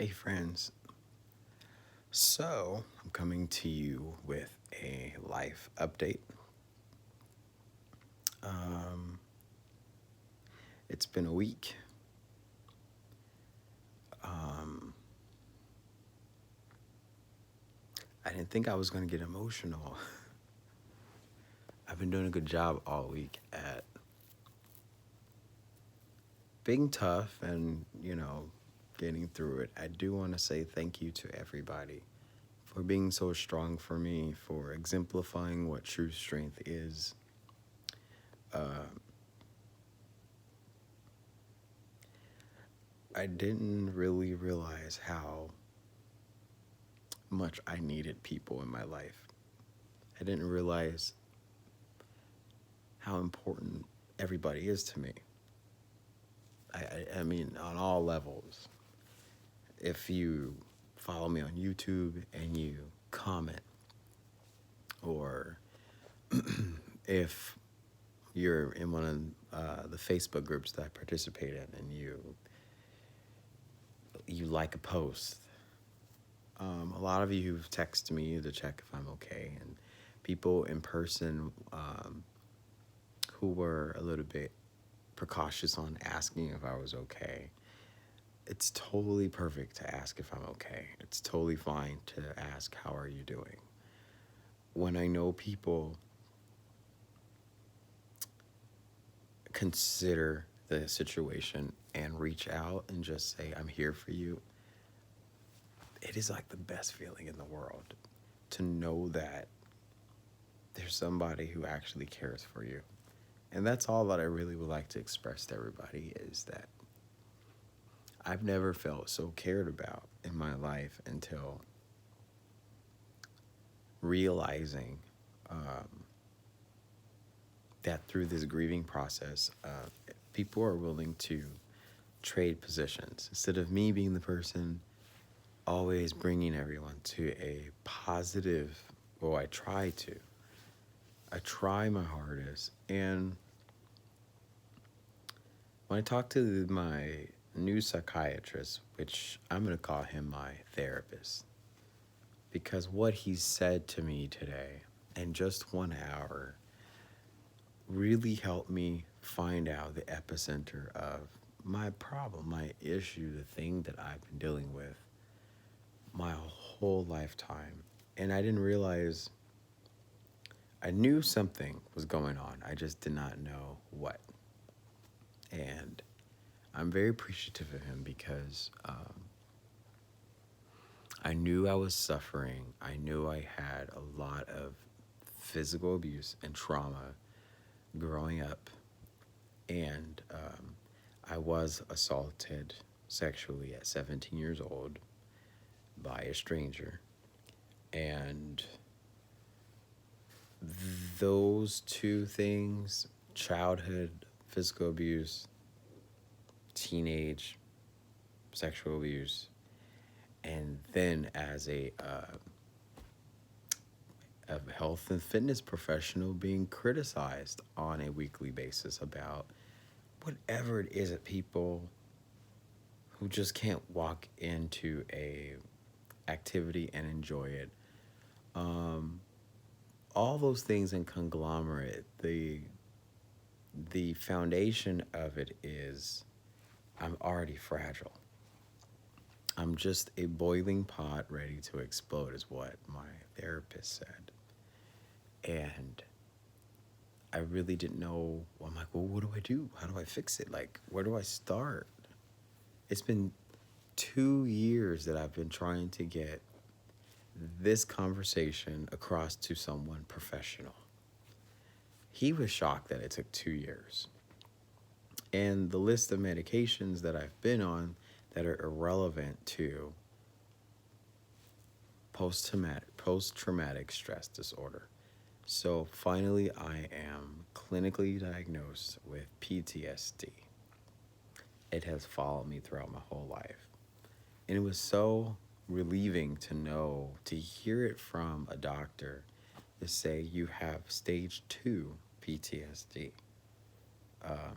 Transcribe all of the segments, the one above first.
Hey, friends. So, I'm coming to you with a life update. Um, it's been a week. Um, I didn't think I was going to get emotional. I've been doing a good job all week at being tough and, getting through it. I do want to say thank you to everybody for being so strong for me, for exemplifying what true strength is. Uh, I didn't really realize how much I needed people in my life. I didn't realize how important everybody is to me. I mean, on all levels. If you follow me on YouTube and you comment, or if you're in one of the Facebook groups that I participate in and you like a post, a lot of you have texted me to check if I'm okay, and people in person who were a little bit precautious on asking if I was okay. It's totally perfect to ask if I'm okay. It's totally fine to ask, how are you doing? When I know people consider the situation and reach out and just say, I'm here for you, it is like the best feeling in the world to know that there's somebody who actually cares for you. And that's all that I really would like to express to everybody, is that I've never felt so cared about in my life until realizing that through this grieving process, people are willing to trade positions. Instead of me being the person always bringing everyone to a positive, well, I try to. I try my hardest. And when I talk to my new psychiatrist, which I'm going to call him my therapist, because what he said to me today in just 1 hour really helped me find out the epicenter of my problem, my issue, the thing that I've been dealing with my whole lifetime. And I didn't realize, I knew something was going on. I just did not know what. And I'm very appreciative of him because I knew I was suffering. I knew I had a lot of physical abuse and trauma growing up. And I was assaulted sexually at 17 years old by a stranger. And those two things, childhood physical abuse, teenage sexual abuse, and then as a health and fitness professional, being criticized on a weekly basis about whatever it is that people who just can't walk into a activity and enjoy it. All those things in conglomerate, the foundation of it is I'm already fragile. I'm just a boiling pot ready to explode, is what my therapist said. And I really didn't know. I'm like, well, what do I do? How do I fix it? Like, where do I start? It's been 2 years that I've been trying to get this conversation across to someone professional. He was shocked that it took 2 years. And the list of medications that I've been on that are irrelevant to post-traumatic stress disorder. So finally, I am clinically diagnosed with PTSD. It has followed me throughout my whole life. And it was so relieving to know, to hear it from a doctor to say you have stage 2 PTSD.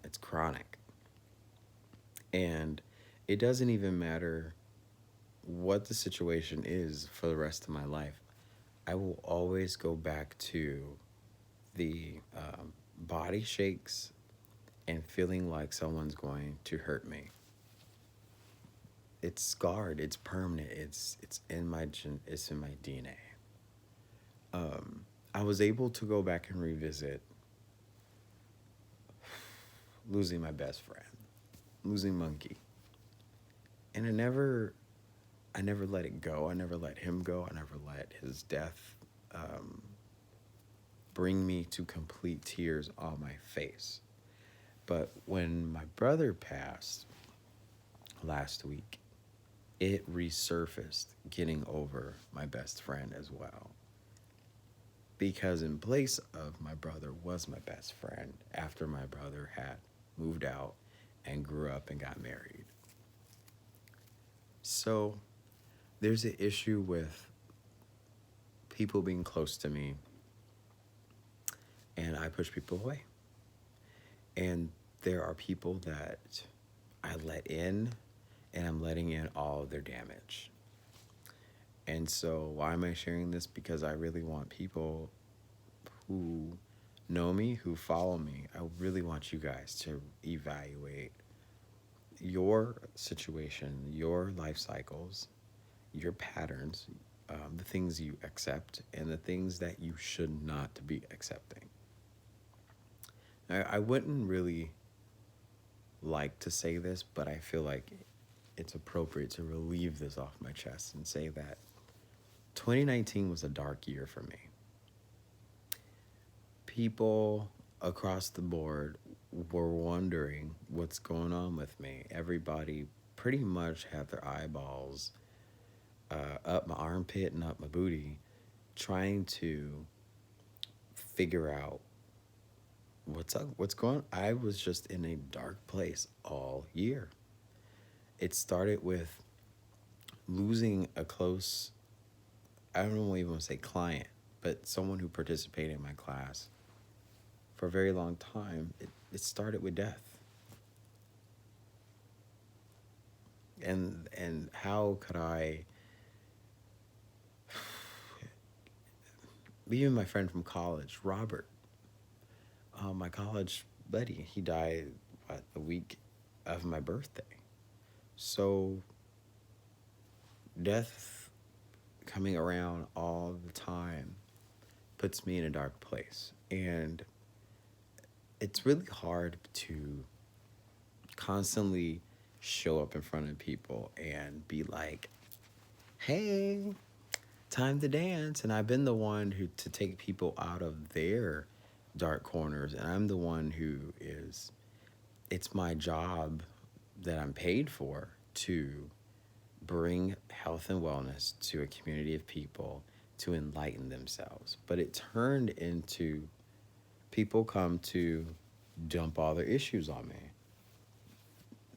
It's chronic. And it doesn't even matter what the situation is for the rest of my life, I will always go back to the body shakes and feeling like someone's going to hurt me. It's scarred. It's permanent. It's in my it's in my DNA. I was able to go back and revisit losing my best friend, losing Monkey, and I never let it go. I never let him go. I never let his death um, bring me to complete tears on my face. But when my brother passed last week, it resurfaced getting over my best friend as well. Because in place of my brother was my best friend after my brother had moved out and grew up and got married. So there's an issue with people being close to me, and I push people away. And there are people that I let in, and I'm letting in all of their damage. And so why am I sharing this? Because I really want people who know me, who follow me, I really want you guys to evaluate your situation, your life cycles, your patterns, the things you accept, and the things that you should not be accepting. I wouldn't really like to say this, but I feel like it's appropriate to relieve this off my chest and say that 2019 was a dark year for me. People across the board were wondering what's going on with me. Everybody pretty much had their eyeballs up my armpit and up my booty, trying to figure out what's up, what's going on. I was just in a dark place all year. It started with losing a close, I don't even want to say client, but someone who participated in my class for a very long time. It started with death. And how could I, even my friend from college, Robert, my college buddy, he died the week of my birthday. So death coming around all the time puts me in a dark place. And it's really hard to constantly show up in front of people and be like, hey, time to dance. And I've been the one who to take people out of their dark corners, and I'm the one who is, it's my job that I'm paid for to bring health and wellness to a community of people to enlighten themselves. But it turned into people come to dump all their issues on me.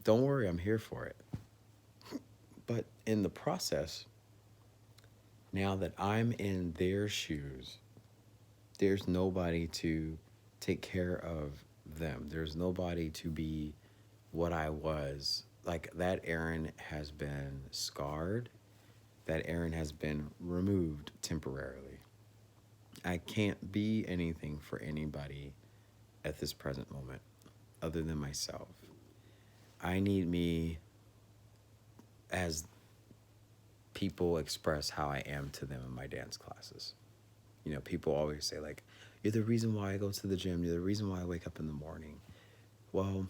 Don't worry, I'm here for it. But in the process, now that I'm in their shoes, there's nobody to take care of them. There's nobody to be what I was. Like, that Aaron has been scarred. That Aaron has been removed temporarily. I can't be anything for anybody at this present moment other than myself. I need me, as people express how I am to them in my dance classes. You know, people always say, like, you're the reason why I go to the gym. You're the reason why I wake up in the morning. Well,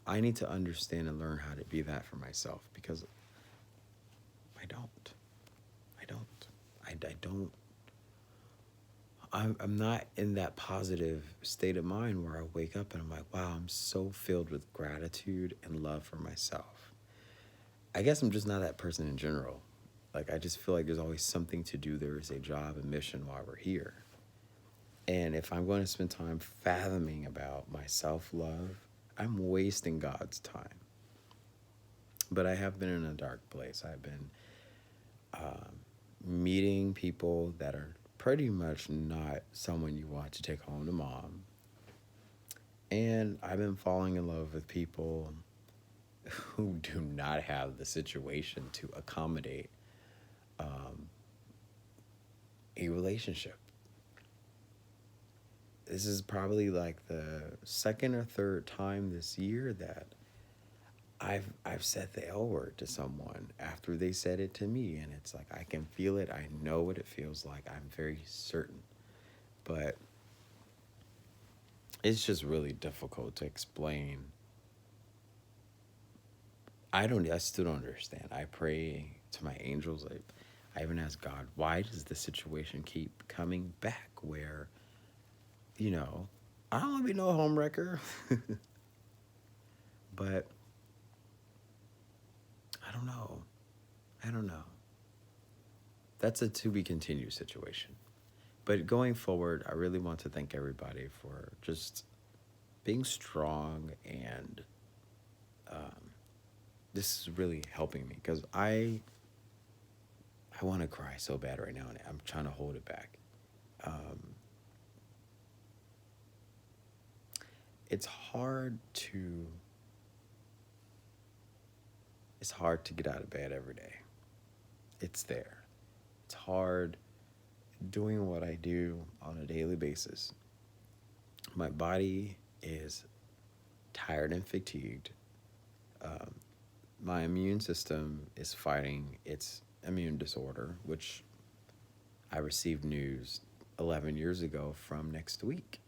I need to understand and learn how to be that for myself, because I don't. I'm not in that positive state of mind where I wake up and I'm like, wow, I'm so filled with gratitude and love for myself. I guess I'm just not that person in general. Like, I just feel like there's always something to do. There is a job and mission while we're here. And if I'm going to spend time fathoming about my self-love, I'm wasting God's time. But I have been in a dark place. I've been meeting people that are pretty much not someone you want to take home to mom. And I've been falling in love with people who do not have the situation to accommodate a relationship. This is probably like the second or third time this year that I've said the L word to someone after they said it to me, and it's like I can feel it. I know what it feels like. I'm very certain, but it's just really difficult to explain. I still don't understand. I pray to my angels. I even ask God, why does the situation keep coming back where, you know, I don't want to be no homewrecker, but I don't know. I don't know. That's a to be continued situation. But going forward, I really want to thank everybody for just being strong, and this is really helping me because I want to cry so bad right now, and I'm trying to hold it back. Um, it's hard to it's hard to get out of bed every day. It's there. It's hard doing what I do on a daily basis. My body is tired and fatigued. Um, my immune system is fighting its immune disorder, which I received news 11 years ago from next week.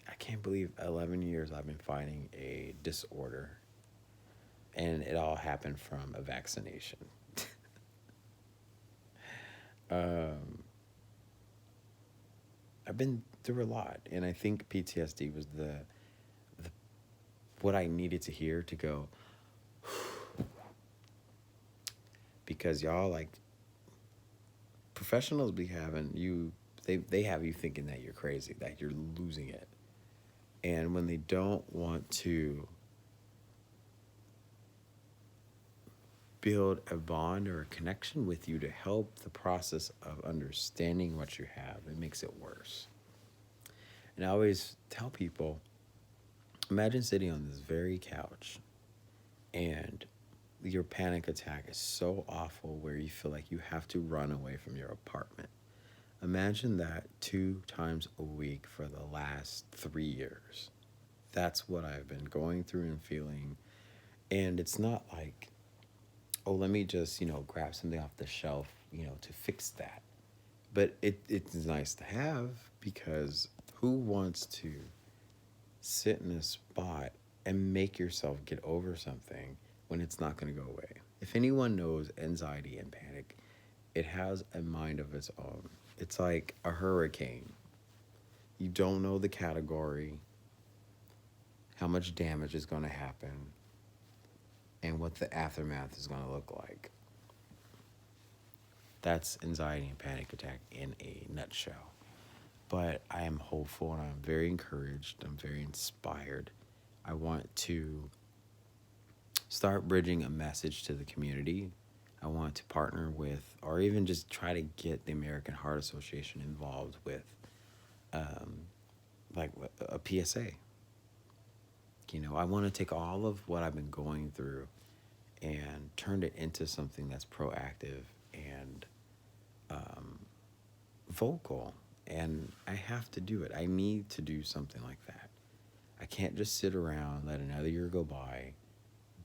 I can't believe 11 years I've been fighting a disorder, and it all happened from a vaccination. um, I've been through a lot, and I think PTSD was the what I needed to hear to go, because y'all, like, professionals be having you, they have you thinking that you're crazy, that you're losing it. And when they don't want to build a bond or a connection with you to help the process of understanding what you have, it makes it worse. And I always tell people, imagine sitting on this very couch and your panic attack is so awful where you feel like you have to run away from your apartment. Imagine that 2 times a week for the last 3 years. That's what I've been going through and feeling. And it's not like, oh, let me just, grab something off the shelf, to fix that. But it's nice to have, because who wants to sit in a spot and make yourself get over something when it's not going to go away? If anyone knows anxiety and panic, it has a mind of its own. It's like a hurricane. You don't know the category, how much damage is going to happen, and what the aftermath is going to look like. That's anxiety and panic attack in a nutshell. But I am hopeful, and I'm very encouraged. I'm very inspired. I want to start bridging a message to the community. I want to partner with, or even just try to get the American Heart Association involved with, like a PSA. I want to take all of what I've been going through and turn it into something that's proactive and vocal. And I have to do it. I need to do something like that. I can't just sit around, let another year go by,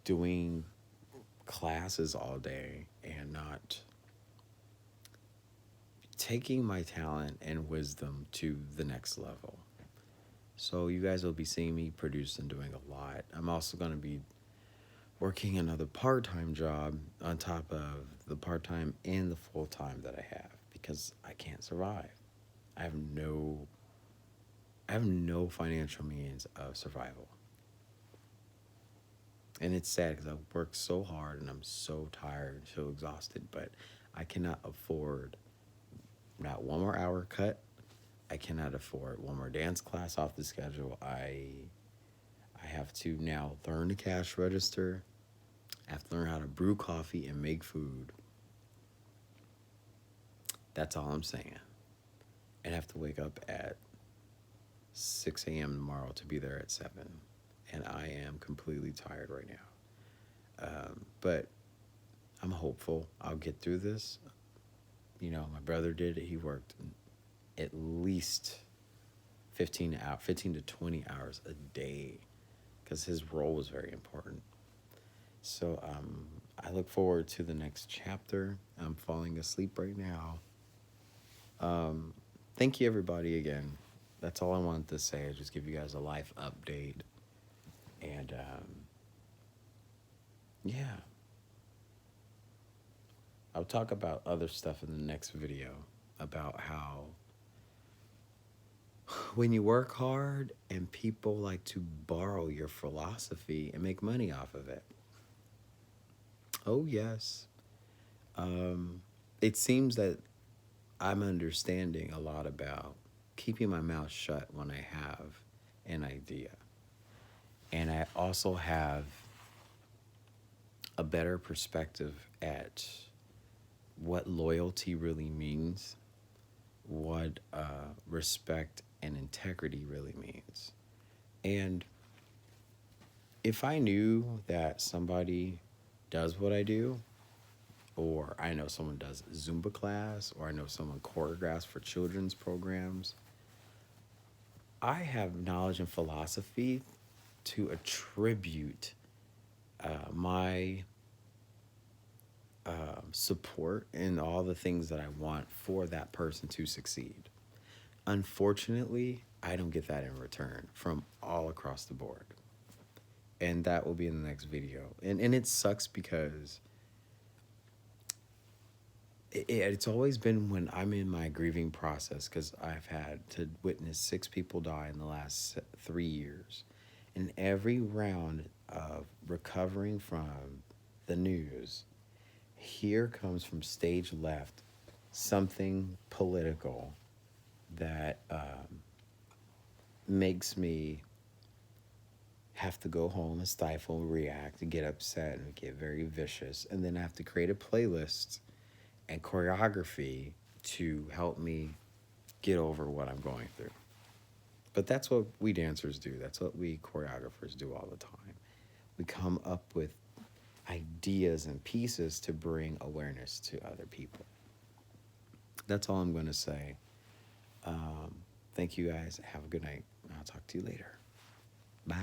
doing classes all day and not taking my talent and wisdom to the next level. So you guys will be seeing me produce and doing a lot. I'm also going to be working another part-time job on top of the part-time and the full-time that I have, because I can't survive. I have no financial means of survival. And it's sad because I've worked so hard and I'm so tired, so exhausted, but I cannot afford not one more hour cut. I cannot afford one more dance class off the schedule. I have to now learn the cash register. I have to learn how to brew coffee and make food. That's all I'm saying. And I have to wake up at 6 a.m. tomorrow to be there at 7. And I am completely tired right now. But I'm hopeful I'll get through this. My brother did it. He worked at least 15 to 20 hours a day because his role was very important. So I look forward to the next chapter. I'm falling asleep right now. Thank you, everybody, again. That's all I wanted to say. I just give you guys a life update. And yeah, I'll talk about other stuff in the next video about how when you work hard and people like to borrow your philosophy and make money off of it. Oh, yes. It seems that I'm understanding a lot about keeping my mouth shut when I have an idea. And I also have a better perspective at what loyalty really means, what respect and integrity really means. And if I knew that somebody does what I do, or I know someone does Zumba class, or I know someone choreographs for children's programs, I have knowledge and philosophy to attribute my support and all the things that I want for that person to succeed. Unfortunately, I don't get that in return from all across the board. And that will be in the next video. And it sucks because it's always been when I'm in my grieving process, because I've had to witness 6 people die in the last 3 years. And every round of recovering from the news, here comes from stage left something political that makes me have to go home and stifle and react and get upset and get very vicious. And then I have to create a playlist and choreography to help me get over what I'm going through. But that's what we dancers do. That's what we choreographers do all the time. We come up with ideas and pieces to bring awareness to other people. That's all I'm going to say. Thank you guys. Have a good night. I'll talk to you later. Bye.